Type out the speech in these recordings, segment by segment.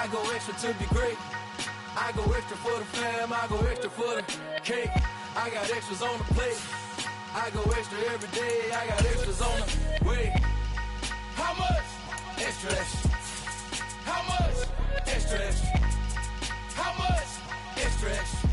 I go extra to be great. I go extra for the fam, I go extra for the cake. I got extras on the plate. I go extra every day, I got extras on the way. How much? Extra, extra. How much? Extra, extra. How much? Extra, extra.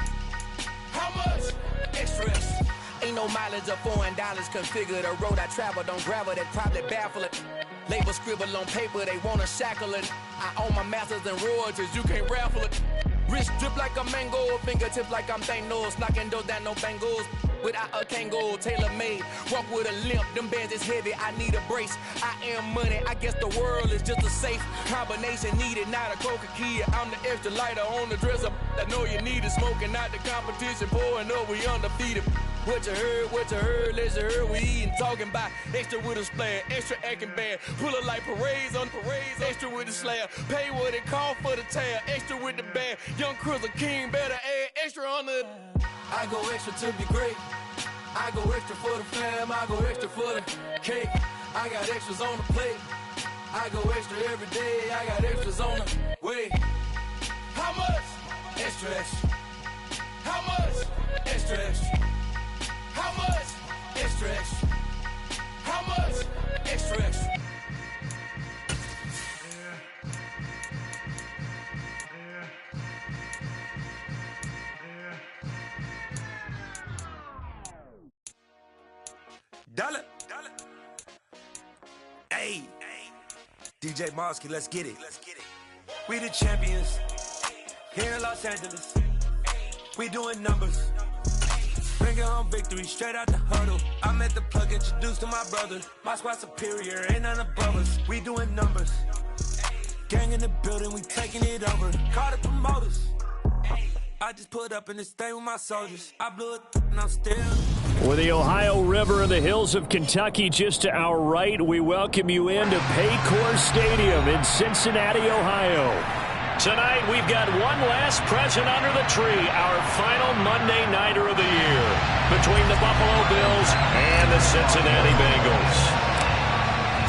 How much? Extra, extra. Ain't no mileage of $4 configure the road I travel. Don't gravel that probably baffle it. Label scribble on paper, they wanna shackle it. I own my masters and royalties, you can't raffle it. Wrist drip like a mango, fingertip like I'm Thanos. Knocking those down, no bangles. Without a Kango, tailor-made. Walk with a limp, them bands is heavy, I need a brace. I am money, I guess the world is just a safe combination needed, not a coca-key. I'm the extra lighter on the dresser. I know you need it, smoking out the competition, pouring up, we undefeated. What you heard, let's heard, we eating, talking about extra with a splash, extra acting bad, pull it like parades on parades, extra with the slab, pay what it cost for the tab, extra with the band, young Chris a king, better add extra on the. I go extra to be great, I go extra for the fam, I go extra for the cake, I got extras on the plate, I go extra every day, I got extras on the way. How much? Extra, extra. How much? Extra, extra. How much? Extra, extra. How much? Extra, extra. Dollar. Hey. DJ Mosky, let's get it. We the champions here in Los Angeles. We doing numbers. Bringing home victory straight out the huddle. I'm at the plug, introduced to my brother. My squad superior, ain't none above us. We doing numbers. Gang in the building, we taking it over. Call the promoters. I just put up in this thing with my soldiers. I blew it and I'm still. With the Ohio River and the hills of Kentucky just to our right, we welcome you into Paycor Stadium in Cincinnati, Ohio. Tonight, we've got one last present under the tree, our final Monday Nighter of the year, between the Buffalo Bills and the Cincinnati Bengals.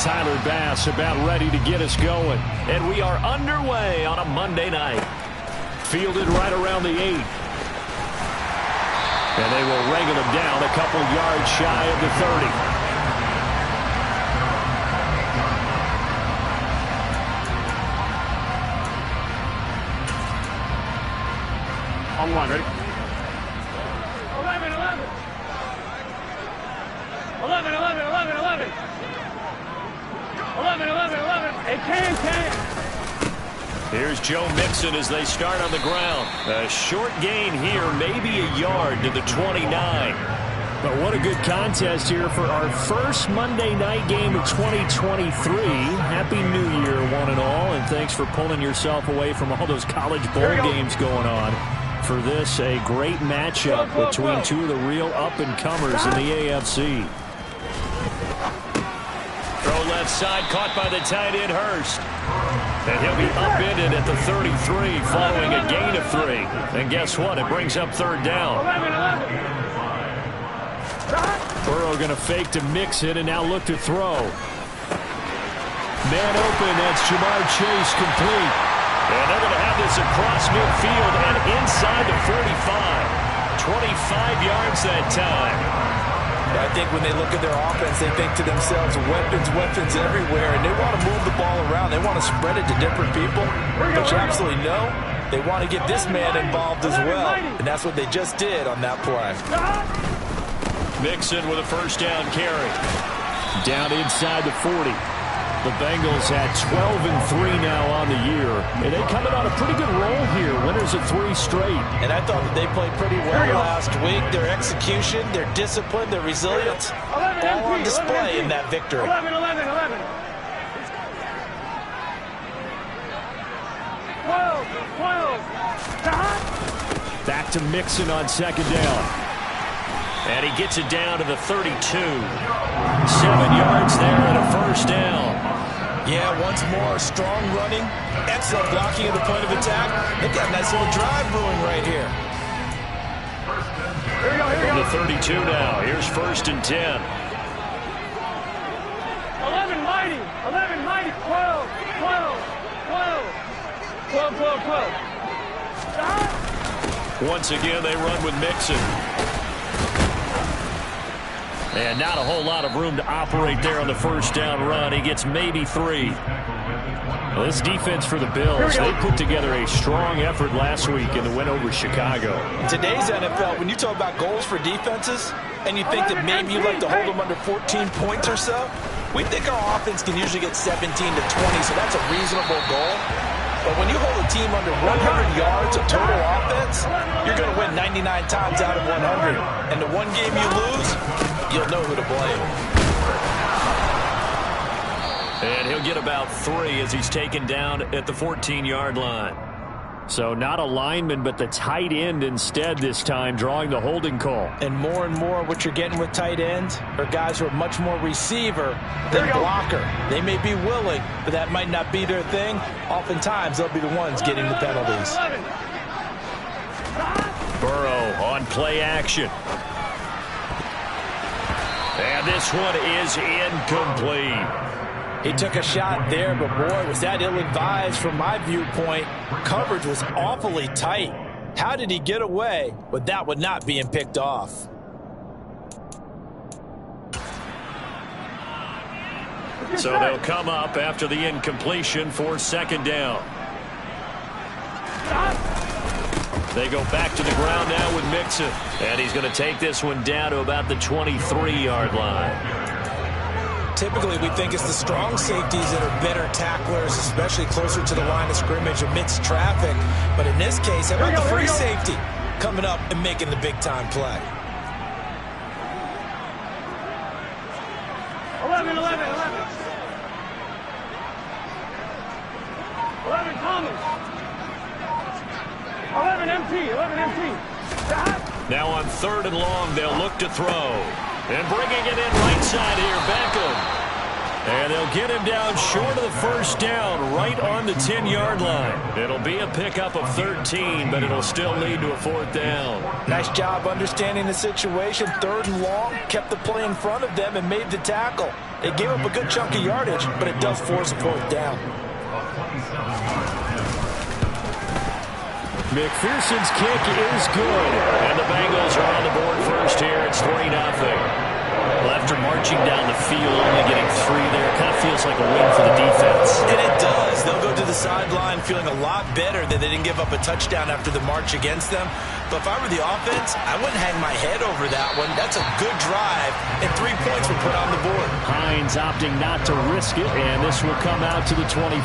Tyler Bass about ready to get us going, and we are underway on a Monday night. Fielded right around the 8. And they will wrangle him down a couple yards shy of the 30. On one, ready? 11, 11. 11, 11, 11, 11. 11, 11, 11. Hey, can. Here's Joe Mixon as they start on the ground. A short gain here, maybe a yard to the 29. But what a good contest here for our first Monday night game of 2023. Happy New Year, one and all, and thanks for pulling yourself away from all those college bowl games going on. For this, a great matchup between two of the real up-and-comers in the AFC. Throw left side, caught by the tight end, Hurst. And he'll be upended at the 33 following a gain of 3. And guess what? It brings up third down. Burrow going to fake to Mixon and now look to throw. Man open, that's Jamar Chase complete. And they're going to have this across midfield and inside the 45. 25 yards that time. I think when they look at their offense, they think to themselves, weapons everywhere, and they want to move the ball around. They want to spread it to different people. But you absolutely know they want to get this man involved as well, and that's what they just did on that play. Mixon with a first down carry. Down inside the 40. The Bengals had 12-3 now on the year, and they coming on a pretty good roll here. Winners of 3 straight. And I thought that they played pretty well last week. Their execution, their discipline, their resilience, all on display in that victory. 11. 12. Back to Mixon on second down. And he gets it down to the 32. 7 yards there and a first down. Yeah, once more, strong running, excellent blocking at the point of attack. They've got a nice little drive brewing right here. From the 32 now, here's first and 10. 11 mighty, 12, 12. Once again, they run with Mixon. And not a whole lot of room to operate there on the first down run. He gets maybe 3. Well, this defense for the Bills, they put together a strong effort last week in the win over Chicago. In today's NFL, when you talk about goals for defenses, and you think that maybe you'd like to hold them under 14 points or so, we think our offense can usually get 17 to 20, so that's a reasonable goal. But when you hold a team under 100 yards of total offense, you're going to win 99 times out of 100. And the one game you lose, you'll know who to blame. And he'll get about 3 as he's taken down at the 14-yard line. So not a lineman, but the tight end instead this time, drawing the holding call. And more what you're getting with tight ends are guys who are much more receiver than blocker. They may be willing, but that might not be their thing. Oftentimes, they'll be the ones getting the penalties. Burrow on play action. And this one is incomplete. He took a shot there, but boy, was that ill-advised from my viewpoint. Coverage was awfully tight. How did he get away with that one not being picked off? So they'll come up after the incompletion for second down. They go back to the ground now with Mixon. And he's going to take this one down to about the 23-yard line. Typically, we think it's the strong safeties that are better tacklers, especially closer to the line of scrimmage amidst traffic. But in this case, how about the free safety coming up and making the big-time play? 11 Thomas. 11 MT. Now on 3rd and long, they'll look to throw. And bringing it in right side here, Beckham. And they'll get him down short of the first down, right on the 10-yard line. It'll be a pickup of 13, but it'll still lead to a 4th down. Nice job understanding the situation. 3rd and long, kept the play in front of them and made the tackle. They gave up a good chunk of yardage, but it does force a 4th down. McPherson's kick is good. And the Bengals are on the board first here. It's 3-0. Well, after marching down the field, only getting 3 there, kind of feels like a win for the defense. And it does. They'll go to the sideline feeling a lot better that they didn't give up a touchdown after the march against them. But if I were the offense, I wouldn't hang my head over that one. That's a good drive, and 3 points were put on the board. Hines opting not to risk it, and this will come out to the 25.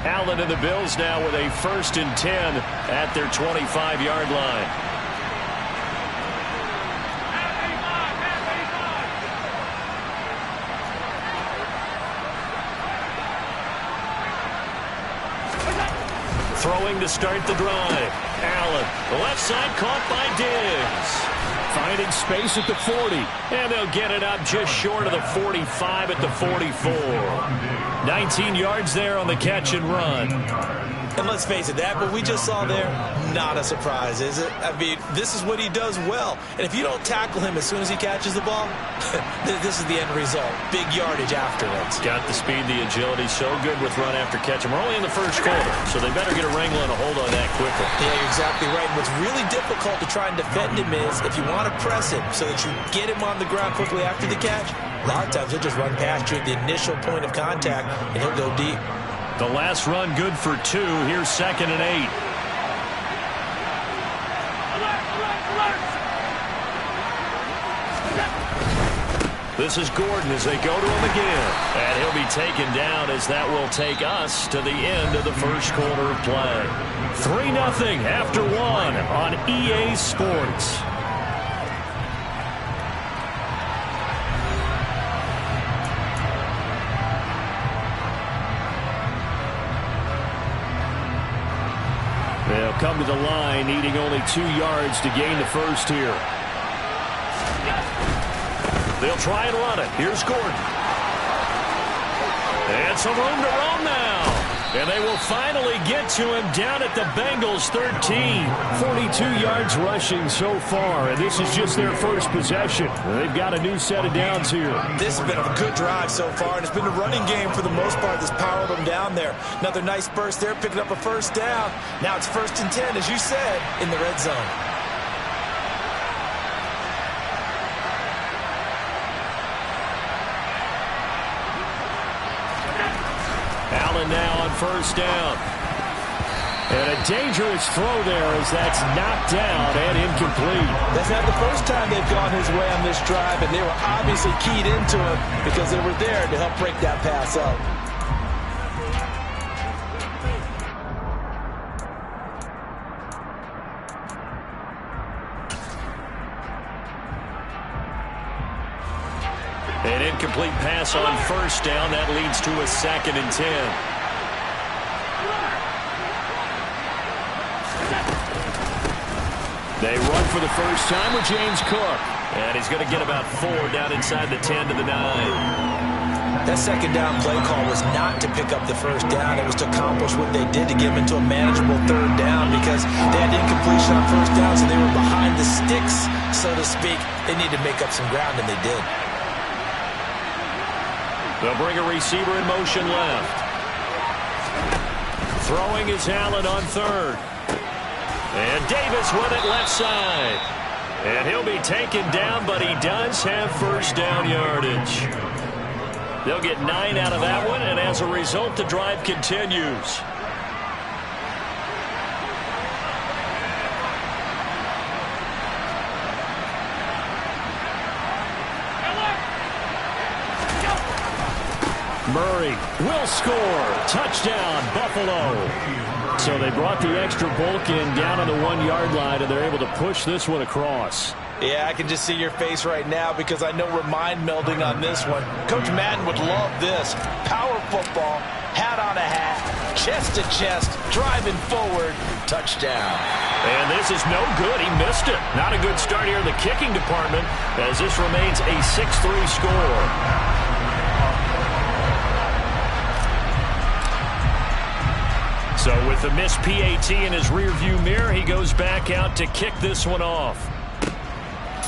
Allen and the Bills now with a 1st and 10 at their 25-yard line. Throwing to start the drive. Allen, the left side caught by Diggs. Finding space at the 40. And they'll get it up just short of the 45 at the 44. 19 yards there on the catch and run. And let's face it, that what we just saw there, not a surprise, is it? I mean, this is what he does well. And if you don't tackle him as soon as he catches the ball, this is the end result. Big yardage afterwards. Got the speed, the agility, so good with run after catch. And we're only in the first quarter, so they better get a wrangle and a hold on that quickly. Yeah, you're exactly right. What's really difficult to try and defend him is if you want to press him so that you get him on the ground quickly after the catch, a lot of times he'll just run past you at the initial point of contact, and he'll go deep. The last run good for 2. Here's 2nd and 8. This is Gordon as they go to him again. And he'll be taken down as that will take us to the end of the first quarter of play. 3-0 after 1 on EA Sports. They'll come to the line, needing only 2 yards to gain the first here. They'll try and run it. Here's Gordon. And some room to roam now. And they will finally get to him down at the Bengals 13. 42 yards rushing so far, and this is just their first possession. They've got a new set of downs here. This has been a good drive so far, and it's been a running game for the most part that's powered them down there. Another nice burst there, picking up a first down. Now it's 1st and 10, as you said, in the red zone. Allen now on 1st down. And a dangerous throw there as that's knocked down and incomplete. That's not the first time they've gone his way on this drive, and they were obviously keyed into it because they were there to help break that pass up. An incomplete pass on 1st down. That leads to a 2nd and 10. They run for the first time with James Cook. And he's going to get about 4 down inside the 10 to the 9. That 2nd down play call was not to pick up the 1st down. It was to accomplish what they did to get them into a manageable 3rd down because they had incompletion on 1st down, so they were behind the sticks, so to speak. They needed to make up some ground, and they did. They'll bring a receiver in motion left. Throwing is Allen on 3rd. And Davis with it left side. And he'll be taken down, but he does have 1st down yardage. They'll get 9 out of that one, and as a result, the drive continues. Murray will score. Touchdown, Buffalo. So they brought the extra bulk in down on the 1-yard line, and they're able to push this one across. Yeah, I can just see your face right now because I know we're mind melding on this one. Coach Madden would love this. Power football, hat on a hat, chest to chest, driving forward, touchdown. And this is no good. He missed it. Not a good start here in the kicking department as this remains a 6-3 score. So with the missed PAT in his rearview mirror, he goes back out to kick this one off.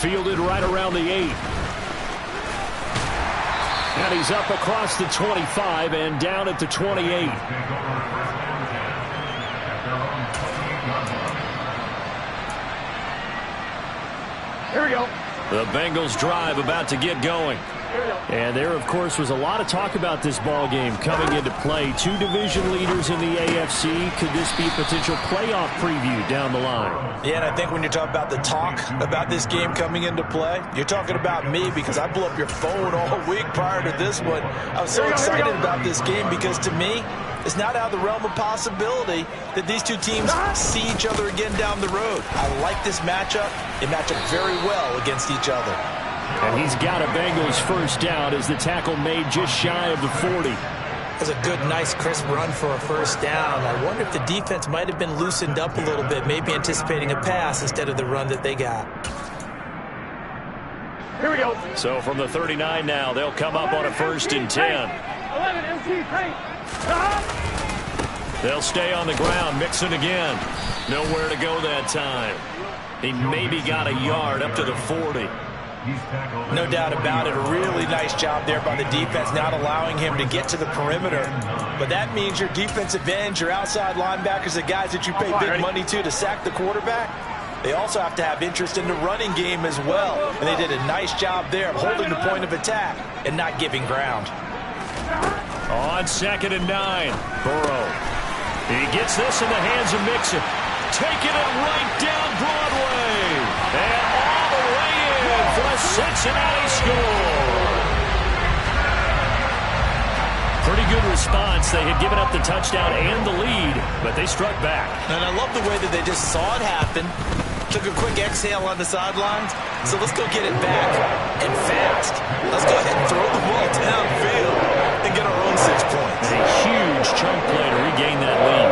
Fielded right around the 8. And he's up across the 25 and down at the 28. Here we go. The Bengals drive about to get going. And there, of course, was a lot of talk about this ball game coming into play. 2 division leaders in the AFC. Could this be a potential playoff preview down the line? Yeah, and I think when you're talking about the talk about this game coming into play, you're talking about me because I blew up your phone all week prior to this one. I was so excited about this game because, to me, it's not out of the realm of possibility that these two teams see each other again down the road. I like this matchup. They match up very well against each other. And he's got a Bengals 1st down as the tackle made just shy of the 40. That's a good, nice, crisp run for a 1st down. I wonder if the defense might have been loosened up a little bit, maybe anticipating a pass instead of the run that they got. Here we go. So from the 39 now, they'll come up on a 1st and 10. 11, MC, paint. They'll stay on the ground, mixing again. Nowhere to go that time. He maybe got a yard up to the 40. No doubt about it. A really nice job there by the defense, not allowing him to get to the perimeter. But that means your defensive ends, your outside linebackers, the guys that you pay big money to sack the quarterback, they also have to have interest in the running game as well. And they did a nice job there of holding the point of attack and not giving ground. On 2nd and 9, Burrow. He gets this in the hands of Mixon. Taking it right down Broadway. And all the way in for a Cincinnati score. Pretty good response. They had given up the touchdown and the lead, but they struck back. And I love the way that they just saw it happen. Took a quick exhale on the sidelines. So let's go get it back and fast. Let's go ahead and throw the ball downfield and get our own 6 points. A huge chunk play to regain that lead.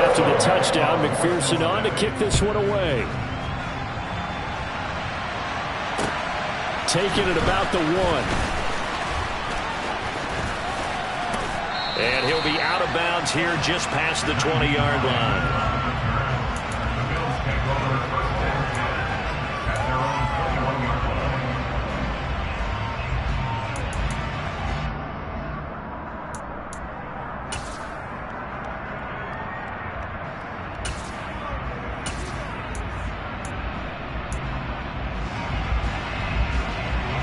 After the touchdown, McPherson on to kick this one away. Taking it about the 1. And he'll be out of bounds here just past the 20-yard line.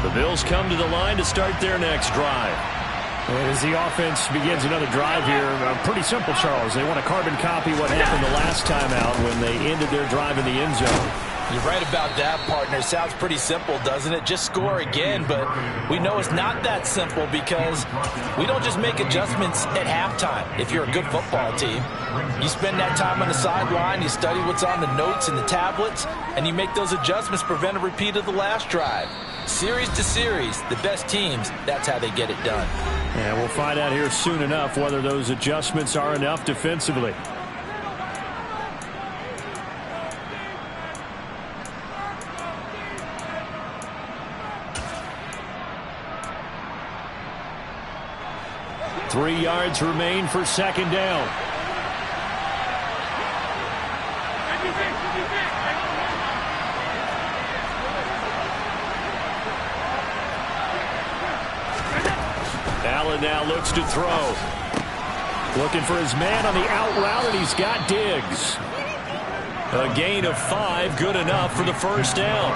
The Bills come to the line to start their next drive. As the offense begins another drive here, pretty simple, Charles. They want to carbon copy what happened the last time out when they ended their drive in the end zone. You're right about that, partner. Sounds pretty simple, doesn't it? Just score again, but we know it's not that simple because we don't just make adjustments at halftime. If you're a good football team, you spend that time on the sideline, you study what's on the notes and the tablets, and you make those adjustments, prevent a repeat of the last drive. Series to series, the best teams, that's how they get it done. And we'll find out here soon enough whether those adjustments are enough defensively. Three yards remain for second down. Allen now looks to throw. Looking for his man on the out route, and he's got Diggs. A gain of 5, good enough for the first down.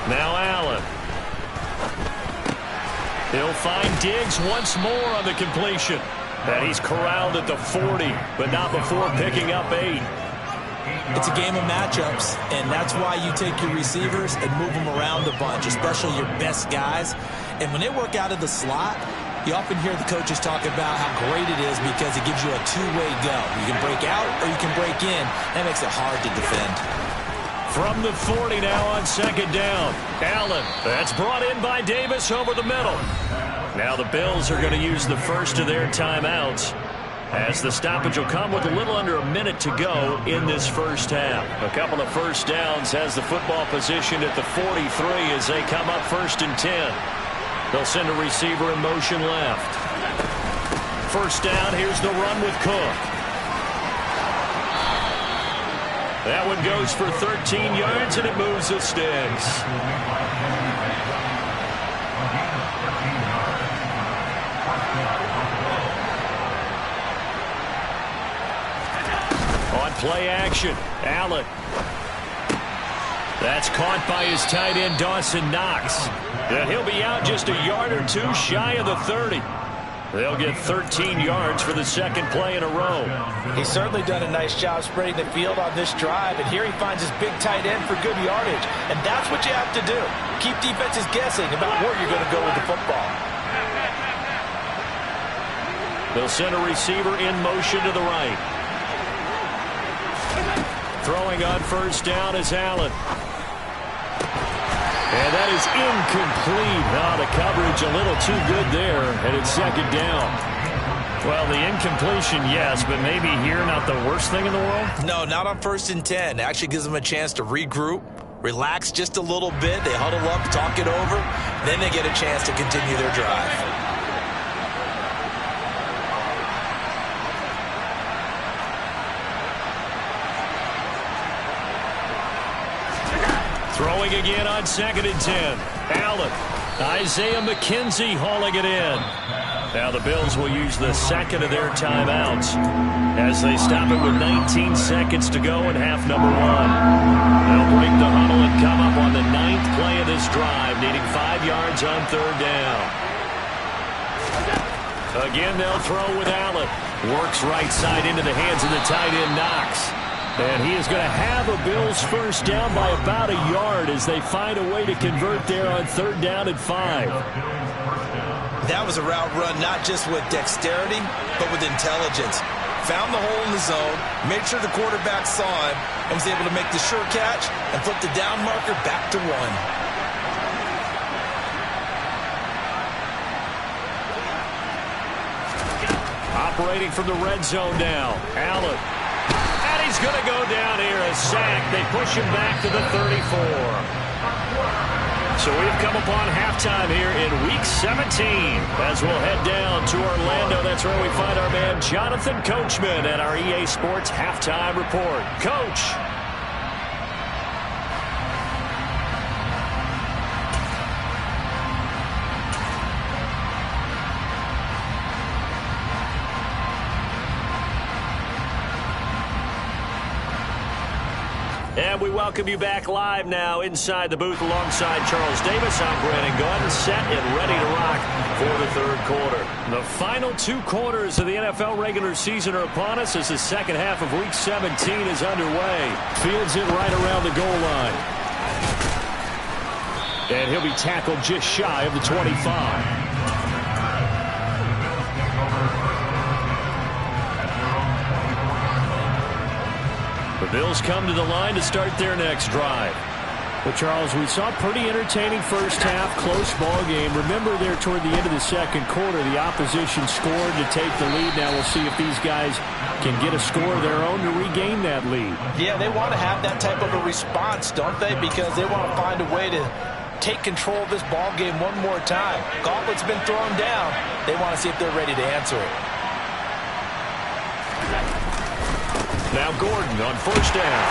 Now Allen. He'll find Diggs once more on the completion. And he's corralled at the 40, but not before picking up 8. It's a game of matchups, and that's why you take your receivers and move them around a bunch, especially your best guys. And when they work out of the slot, you often hear the coaches talk about how great it is because it gives you a two-way go. You can break out or you can break in. That makes it hard to defend. From the 40 now on second down. Allen, that's brought in by Davis over the middle. Now the Bills are going to use the first of their timeouts as the stoppage will come with a little under a minute to go in this first half. A couple of first downs has the football position at the 43 as they come up 1st and 10. They'll send a receiver in motion left. First down, here's the run with Cook. That one goes for 13 yards, and it moves the sticks. On play action, Allen. That's caught by his tight end, Dawson Knox. And he'll be out just a yard or two shy of the 30. They'll get 13 yards for the second play in a row. He's certainly done a nice job spreading the field on this drive, and here he finds his big tight end for good yardage. And that's what you have to do. Keep defenses guessing about where you're going to go with the football. They'll send a receiver in motion to the right. Throwing on first down is Allen. And that is incomplete. Oh, the coverage a little too good there, and it's second down. Well, the incompletion, yes, but maybe here not the worst thing in the world? No, not on 1st and 10. It actually gives them a chance to regroup, relax just a little bit. They huddle up, talk it over. Then they get a chance to continue their drive. Throwing again on 2nd and 10. Allen. Isaiah McKenzie hauling it in. Now the Bills will use the second of their timeouts as they stop it with 19 seconds to go in half number 1. They'll break the huddle and come up on the 9th play of this drive, needing 5 yards on 3rd down. Again, they'll throw with Allen. Works right side into the hands of the tight end, Knox. And he is going to have a Bills first down by about a yard as they find a way to convert there on 3rd down and 5. That was a route run not just with dexterity, but with intelligence. Found the hole in the zone, made sure the quarterback saw him, and was able to make the sure catch and flip the down marker back to 1. Operating from the red zone now. Allen. And he's He's going to go down here, a sack. They push him back to the 34. So we've come upon halftime here in Week 17 as we'll head down to Orlando. That's where we find our man Jonathan Coachman at our EA Sports Halftime Report. Coach. And we welcome you back live now inside the booth alongside Charles Davis. I'm Brandon Gunn, set and ready to rock for the third quarter. The final 2 quarters of the NFL regular season are upon us as the second half of Week 17 is underway. Fields it right around the goal line. And he'll be tackled just shy of the 25. The Bills come to the line to start their next drive. Well, Charles, we saw a pretty entertaining first half, close ball game. Remember there toward the end of the second quarter, the opposition scored to take the lead. Now we'll see if these guys can get a score of their own to regain that lead. Yeah, they want to have that type of a response, don't they? Because they want to find a way to take control of this ball game one more time. Gauntlet's been thrown down. They want to see if they're ready to answer it. Now Gordon on first down.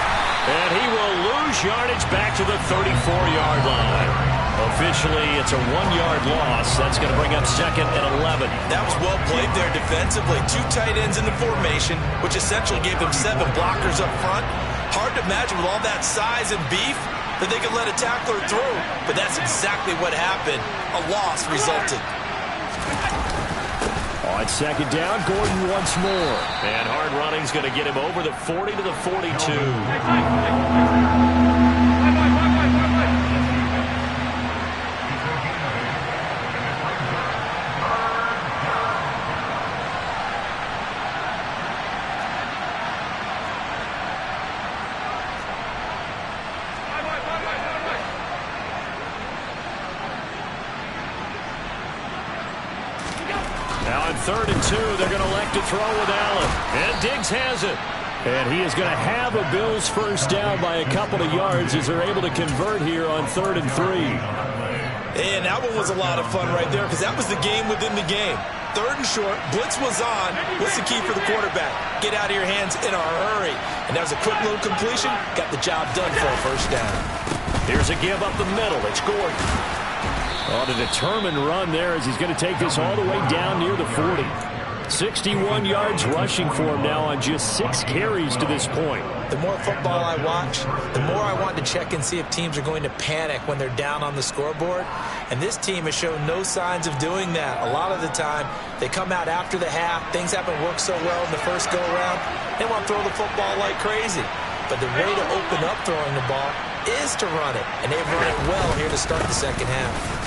And he will lose yardage back to the 34-yard line. Officially, it's a 1-yard loss. That's going to bring up 2nd and 11. That was well played there defensively. 2 tight ends in the formation, which essentially gave them 7 blockers up front. Hard to imagine with all that size and beef that they could let a tackler through. But that's exactly what happened. A loss resulted. On second down, Gordon once more. And hard running's going to get him over the 40 to the 42. Now on 3rd and 2, they're going to elect to throw with Allen. And Diggs has it. And he is going to have a Bills first down by a couple of yards as they're able to convert here on 3rd and 3. And that one was a lot of fun right there because that was the game within the game. 3rd and short, blitz was on. What's the key for the quarterback? Get out of your hands in a hurry. And that was a quick little completion. Got the job done for a first down. Here's a give up the middle. It's Gordon. On a determined run there as he's going to take this all the way down near the 40. 61 yards rushing for him now on just 6 carries to this point. The more football I watch, the more I want to check and see if teams are going to panic when they're down on the scoreboard. And this team has shown no signs of doing that. A lot of the time, they come out after the half. Things haven't worked so well in the first go-around. They want to throw the football like crazy. But the way to open up throwing the ball is to run it. And they've run it well here to start the second half.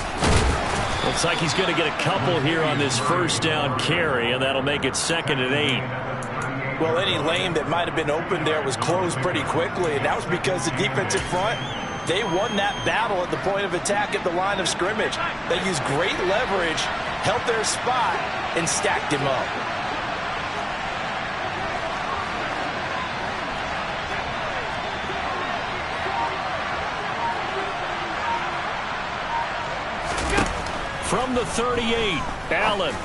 Looks like he's going to get a couple here on this first down carry, and that'll make it 2nd and 8. Well, any lane that might have been open there was closed pretty quickly, and that was because the defensive front, they won that battle at the point of attack at the line of scrimmage. They used great leverage, held their spot, and stacked him up. From the 38, Allen.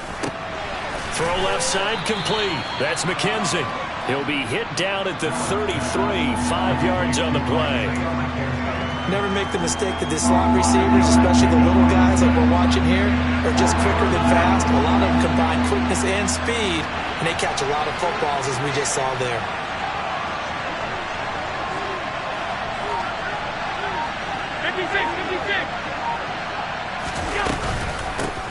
Throw left side complete. That's McKenzie. He'll be hit down at the 33, 5 yards on the play. Never make the mistake that the slot receivers, especially the little guys like we're watching here, are just quicker than fast. A lot of them combine quickness and speed, and they catch a lot of footballs as we just saw there.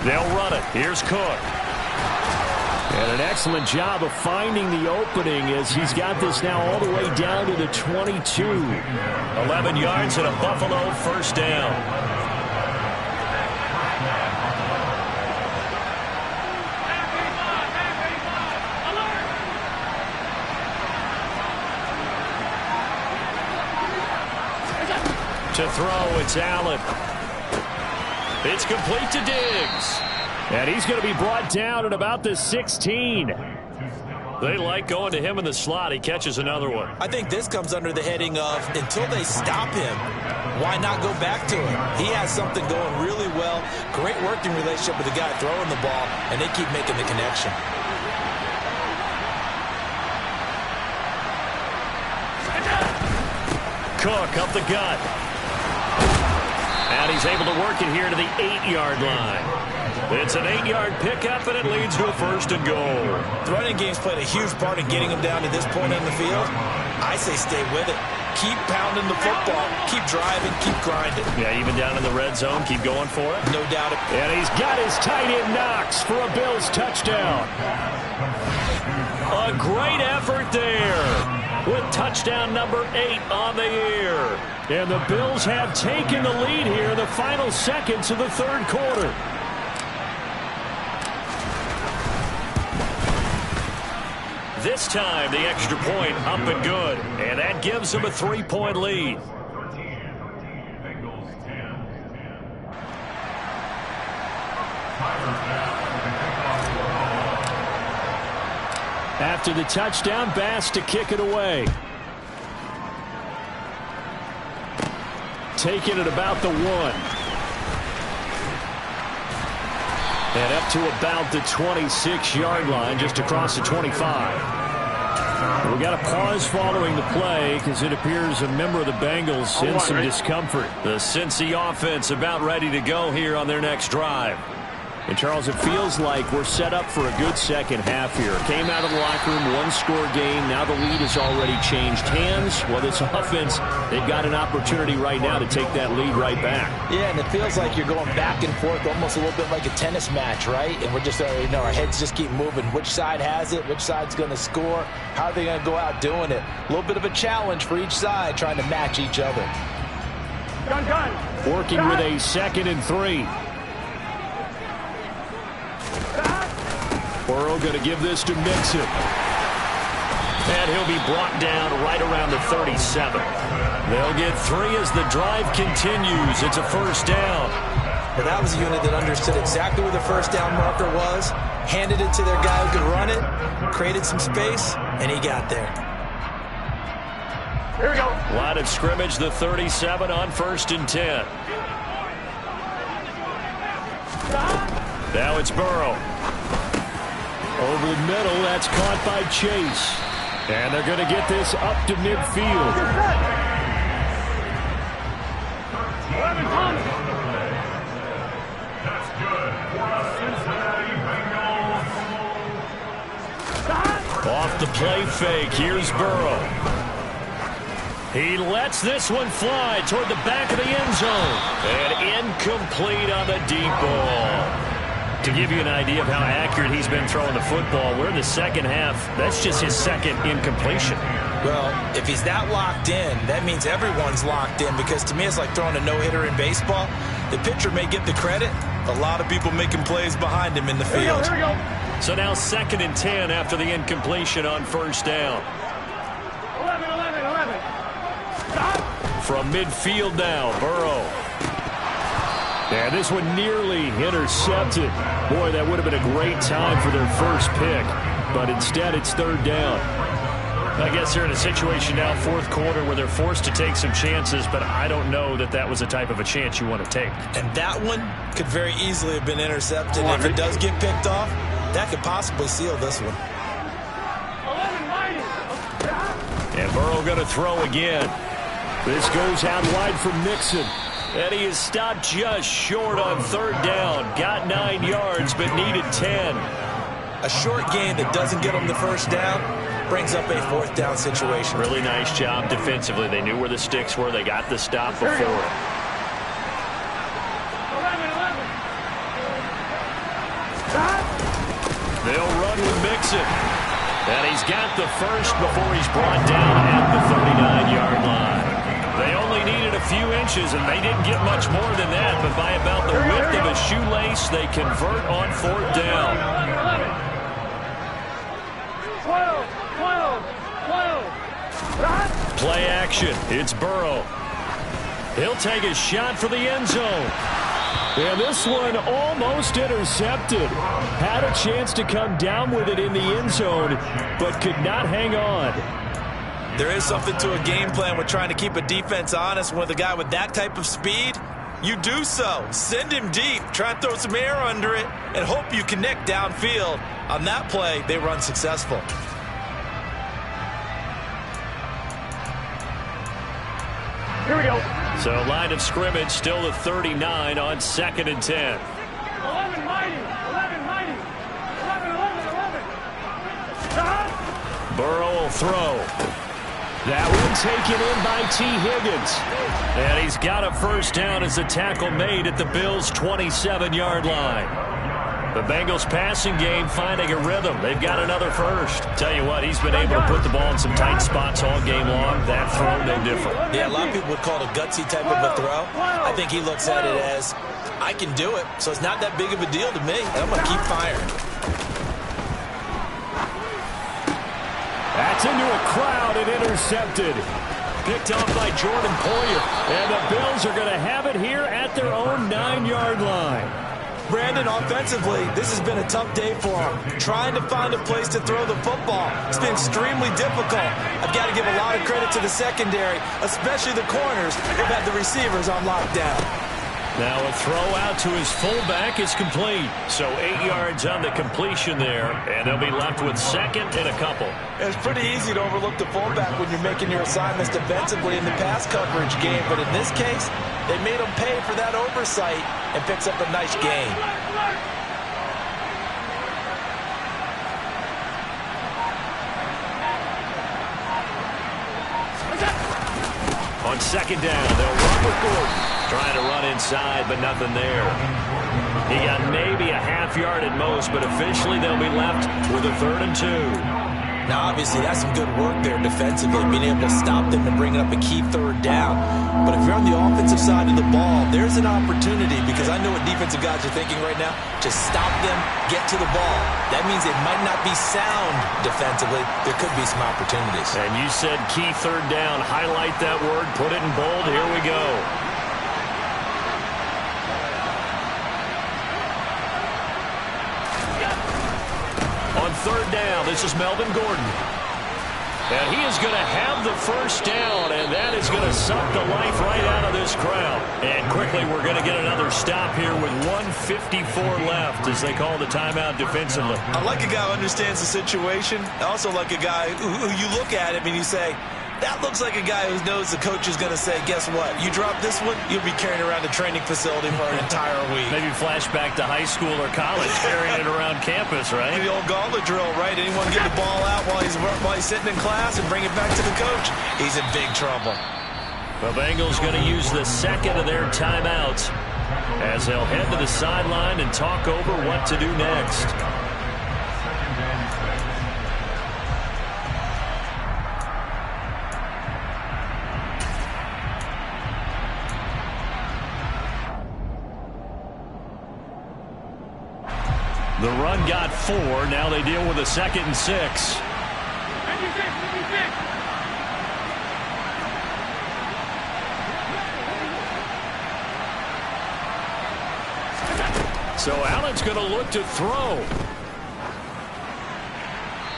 They'll run it. Here's Cook. And an excellent job of finding the opening as he's got this now all the way down to the 22. 11 yards and a Buffalo first down. To throw, it's Allen. It's complete to Diggs. And he's going to be brought down at about the 16. They like going to him in the slot. He catches another one. I think this comes under the heading of until they stop him, why not go back to him? He has something going really well. Great working relationship with the guy throwing the ball, and they keep making the connection. Cook up the gut. And he's able to work it here to the 8-yard line. It's an 8-yard pickup, and it leads to a 1st and goal. The running game's played a huge part in getting him down to this point in the field. I say stay with it. Keep pounding the football. Keep driving. Keep grinding. Yeah, even down in the red zone, keep going for it. No doubt. And he's got his tight end Knox for a Bills touchdown. A great effort there with touchdown number 8 on the year. And the Bills have taken the lead here in the final seconds of the 3rd quarter. This time, the extra point up and good. And that gives them a 3-point lead. After the touchdown, Bass to kick it away. Taking it about the 1. And up to about the 26-yard line, just across the 25. We got a pause following the play because it appears a member of the Bengals in some discomfort. The Cincy offense about ready to go here on their next drive. And, Charles, it feels like we're set up for a good second half here. Came out of the locker room, 1-score game. Now the lead has already changed hands. Well, this offense, they've got an opportunity right now to take that lead right back. Yeah, and it feels like you're going back and forth, almost a little bit like a tennis match, right? And we're just, our heads just keep moving. Which side has it? Which side's going to score? How are they going to go out doing it? A little bit of a challenge for each side, trying to match each other. Gun. Working with a 2nd and 3. Burrow going to give this to Mixon. And he'll be brought down right around the 37. They'll get 3 as the drive continues. It's a 1st down. But that was a unit that understood exactly where the 1st down marker was, handed it to their guy who could run it, created some space, and he got there. Here we go. Line of scrimmage, the 37 on 1st and 10. Now it's Burrow. Over the middle, that's caught by Chase. And they're going to get this up to midfield. Off the play fake, here's Burrow. He lets this one fly toward the back of the end zone. And incomplete on the deep ball. To give you an idea of how accurate he's been throwing the football, we're in the second half. That's just his 2nd incompletion. Well, if he's that locked in, that means everyone's locked in, because to me it's like throwing a no-hitter in baseball. The pitcher may get the credit. A lot of people making plays behind him in the field. Here we go. So now 2nd and 10 after the incompletion on 1st down. 11. Stop. From midfield now, Burrow. And this one nearly intercepted. Boy, that would have been a great time for their first pick. But instead, it's 3rd down. I guess they're in a situation now, 4th quarter, where they're forced to take some chances, but I don't know that that was the type of a chance you want to take. And that one could very easily have been intercepted. If it does get picked off, that could possibly seal this one. 11. And Burrow going to throw again. This goes out wide for Mixon. And he is stopped just short on 3rd down. Got 9 yards, but needed 10. A short gain that doesn't get them the 1st down brings up a 4th down situation. Really nice job defensively. They knew where the sticks were. They got the stop before it. 11. They'll run with Mixon. And he's got the 1st before he's brought down at the 39-yard line. They only needed a few inches, and they didn't get much more than that, but by about the width of a shoelace, they convert on 4th down. 12. Play action. It's Burrow. He'll take a shot for the end zone. And this one almost intercepted. Had a chance to come down with it in the end zone, but could not hang on. There is something to a game plan with trying to keep a defense honest. With a guy with that type of speed, you do so. Send him deep. Try and throw some air under it and hope you connect downfield. On that play, they were unsuccessful. Here we go. So line of scrimmage still the 39 on 2nd and 10. 11 mighty. 11 mighty. 11. Stop. Burrow will throw. That one taken in by T. Higgins. And he's got a first down as the tackle made at the Bills' 27-yard line. The Bengals passing game finding a rhythm. They've got another first. Tell you what, he's been able to put the ball in some tight spots all game long. That throw, no different. Yeah, a lot of people would call it a gutsy type of a throw. I think he looks at it as, I can do it, so it's not that big of a deal to me. I'm going to keep firing. That's into a crowd and intercepted. Picked off by Jordan Poyer. And the Bills are going to have it here at their own 9-yard line. Brandon, offensively, this has been a tough day for him. Trying to find a place to throw the football. It's been extremely difficult. I've got to give a lot of credit to the secondary, especially the corners who've had the receivers on lockdown. Now a throw out to his fullback is complete. So 8 yards on the completion there, and they'll be left with second and a couple. It's pretty easy to overlook the fullback when you're making your assignments defensively in the pass coverage game, but in this case, they made him pay for that oversight and picks up a nice gain. On second down, they'll run with Gordon. Trying to run inside, but nothing there. He got maybe a half yard at most, but officially they'll be left with a 3rd and 2. Now, obviously, that's some good work there defensively, being able to stop them and bringing up a key 3rd down. But if you're on the offensive side of the ball, there's an opportunity, because I know what defensive guys are thinking right now. Just stop them, get to the ball. That means it might not be sound defensively. There could be some opportunities. And you said key 3rd down. Highlight that word. Put it in bold. Here we go. On 3rd down, this is Melvin Gordon. And he is going to have the first down, and that is going to suck the life right out of this crowd. And quickly, we're going to get another stop here with 1:54 left as they call the timeout defensively. I like a guy who understands the situation. I also like a guy who you look at him and you say, that looks like a guy who knows the coach is going to say, guess what? You drop this one, you'll be carrying around the training facility for an entire week. Maybe flashback to high school or college, carrying it around campus, right? The old gauntlet drill, right? Anyone get the ball out while he's sitting in class and bring it back to the coach? He's in big trouble. The Bengals going to use the second of their timeouts as they'll head to the sideline and talk over what to do next. The run got 4. Now they deal with a 2nd and 6. 56. So Allen's going to look to throw.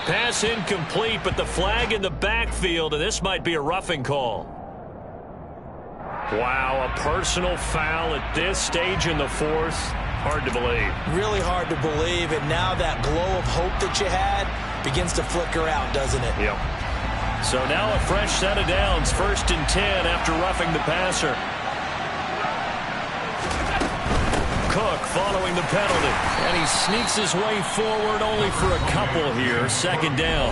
Pass incomplete, but the flag in the backfield, and this might be a roughing call. Wow, a personal foul at this stage in the 4th. Hard to believe. Really hard to believe, and now that glow of hope that you had begins to flicker out, doesn't it? Yep. So now a fresh set of downs, 1st and 10 after roughing the passer. Cook following the penalty, and he sneaks his way forward only for a couple here, 2nd down.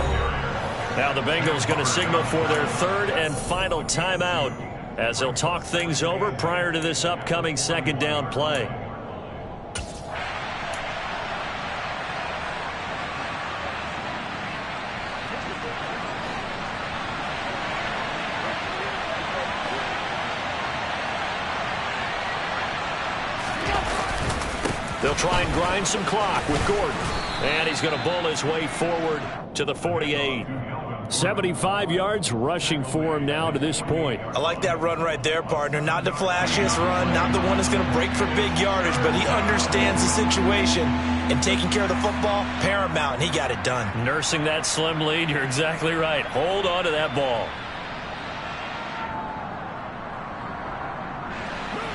Now the Bengals going to signal for their 3rd and final timeout as they'll talk things over prior to this upcoming 2nd down play. They'll try and grind some clock with Gordon. And he's going to bull his way forward to the 48. 75 yards rushing for him now to this point. I like that run right there, partner. Not the flashiest run, not the one that's going to break for big yardage, but he understands the situation, and taking care of the football, paramount, and he got it done. Nursing that slim lead, you're exactly right. Hold on to that ball.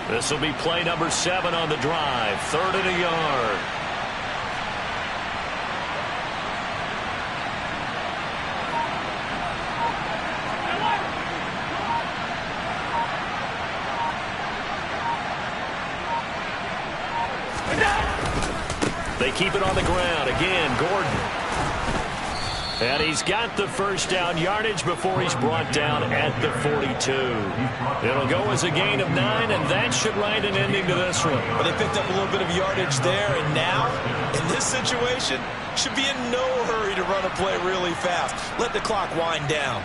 This will be play number 7 on the drive. 3rd and a yard. They keep it on the ground. Again, Gordon. And he's got the first down yardage before he's brought down at the 42. It'll go as a gain of 9, and that should write an ending to this one. Well, they picked up a little bit of yardage there, and now, in this situation, should be in no hurry to run a play really fast. Let the clock wind down.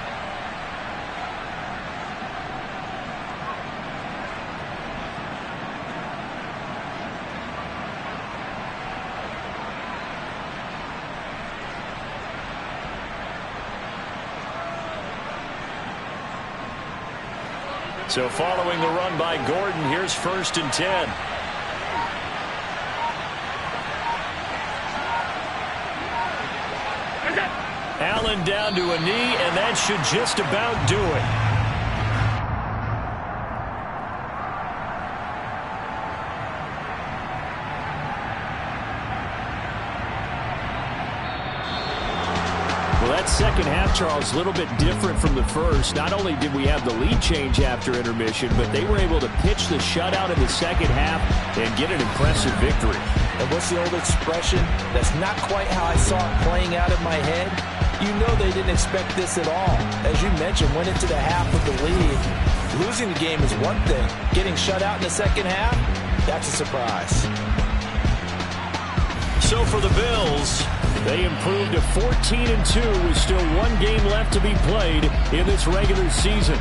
So following the run by Gordon, here's 1st and 10. Allen down to a knee, and that should just about do it. That second half, Charles, a little bit different from the first. Not only did we have the lead change after intermission, but they were able to pitch the shutout in the second half and get an impressive victory. And what's the old expression? That's not quite how I saw it playing out in my head. You know they didn't expect this at all. As you mentioned, went into the half with the lead. Losing the game is one thing. Getting shut out in the second half, that's a surprise. So for the Bills, they improved to 14-2 with still one game left to be played in this regular season.